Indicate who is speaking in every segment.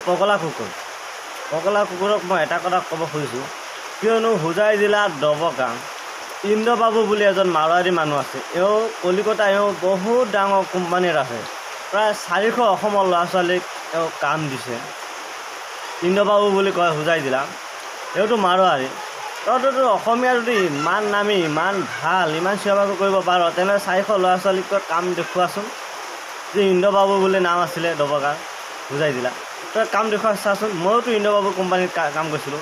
Speaker 1: পগলা কুকুৰক মই এটা কথা ক'ব খুজিছোঁ, কিয়নো হোজাই জিলাৰ দবগাং ইন্দ্ৰবাবু বুলি এজন মাৰোৱাৰী মানুহ আছে। এওঁ কলিকতা বহুত ডাঙৰ কোম্পানীত আছে। প্ৰায় 400 অসমৰ ল'ৰা ছোৱালীক এওঁ কাম দিছে। ইন্দ্ৰবাবু বুলি কয় হোজাই জিলা। এওঁতো মাৰোৱাৰী। তহঁতেতো অসমীয়া যদি ইমান নামি ইমান ভাল ইমান সেৱা কৰিব পাৰ, তেনেহ'লে 400 ল'ৰা ছোৱালীক কাম দেখুৱাচোন। যে ইন্দ্ৰবাবু বুলি নাম আছিলে দবগাং হোজাই জিলা, তই কাম দেখুৱা চাচোন। ময়োতো ইন্দ্ৰবাবু কোম্পানীত কাম কৰিছিলোঁ,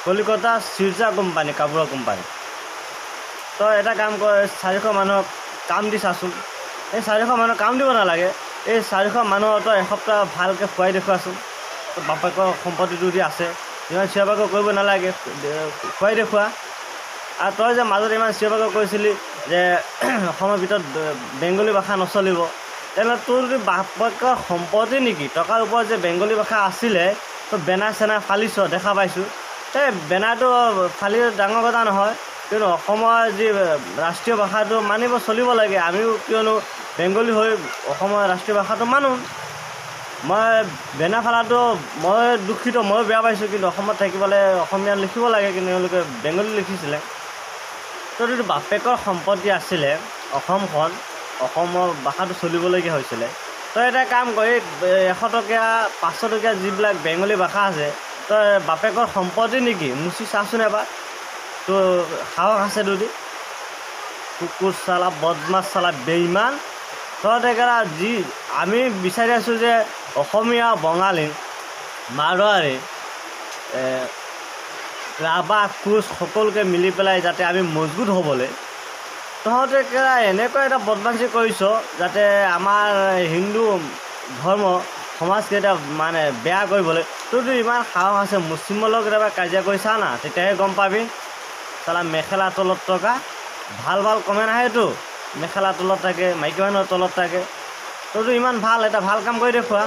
Speaker 1: কলিকতা চিৰ্জা কোম্পানী, কাপোৰৰ কোম্পানী। তই এটা কাম কৰ, 400 মানুহক কাম দি চাচোন। এই 400 মানুহক কাম দিব নালাগে, এই 400 মানুহক তই এসপ্তাহ ভালকৈ খুৱাই দেখুৱাচোন। তোৰ বাপেকৰ সম্পত্তিটো যদি আছে, ইমান চিঞৰ বাখৰ কৰিব নালাগে, খুৱাই দেখুৱা। আৰু তই যে মাজত ইমান চিঞৰ বাখৰ কৰিছিলি যে অসমৰ ভিতৰত বেংগলী ভাষা নচলিব, তেনেহ'লে তোৰ যদি বাপেকৰ সম্পত্তি নেকি টকাৰ ওপৰত যে বেংগলী ভাষা আছিলে, তই বেনাৰ চেনাৰ ফালিছ, দেখা পাইছোঁ। এই বেনাৰটো ফালি ডাঙৰ কথা নহয়, কিয়নো অসমৰ যি ৰাষ্ট্ৰীয় ভাষাটো মানিব চলিব লাগে। আমিও কিয়নো বেংগলী হৈ অসমৰ ৰাষ্ট্ৰীয় ভাষাটো মানো। মই বেনাৰ ফালাটো মই দুখিত, ময়ো বেয়া পাইছোঁ। কিন্তু অসমত থাকিবলৈ অসমীয়া লিখিব লাগে, কিন্তু তেওঁলোকে বেংগলী লিখিছিলে। তো যদি বাপেকৰ সম্পত্তি আছিলে অসমখন, অসমৰ ভাষাটো চলিবলগীয়া হৈছিলে, তই এটা কাম কৰ, এই 100 টকীয়া 500 টকীয়া যিবিলাক বেংগলী ভাষা আছে, তই বাপেকৰ সম্পত্তি নেকি মুচি চাচোন এবাৰ। তোৰ সাহস আছে যদি। কুকুৰ চালা, বদমাছ চালা, বেইমান। তহঁতে যি আমি বিচাৰি আছোঁ যে অসমীয়া, বঙালী, মাৰোৱাৰী, ৰাভা, কোচ সকলোকে মিলি পেলাই যাতে আমি মজবুত হ'বলৈ, তহঁতে এনেকুৱা এটা বদমাছি কৰিছ যাতে আমাৰ হিন্দু ধৰ্ম সমাজকেইটা মানে বেয়া কৰিবলৈ। তোৰতো ইমান সাহস আছে, মুছলিমৰ লগত কেতিয়াবা কাজিয়া কৰি চা না, তেতিয়াহে গম পাবি। চালা মেখেলা তলত থকা ভাল কমেণ্ট আহেতো, মেখেলা তলত থাকে, মাইকী মানুহৰ তলত থাকে। তোৰতো ইমান ভাল এটা ভাল কাম কৰি দেখুৱা।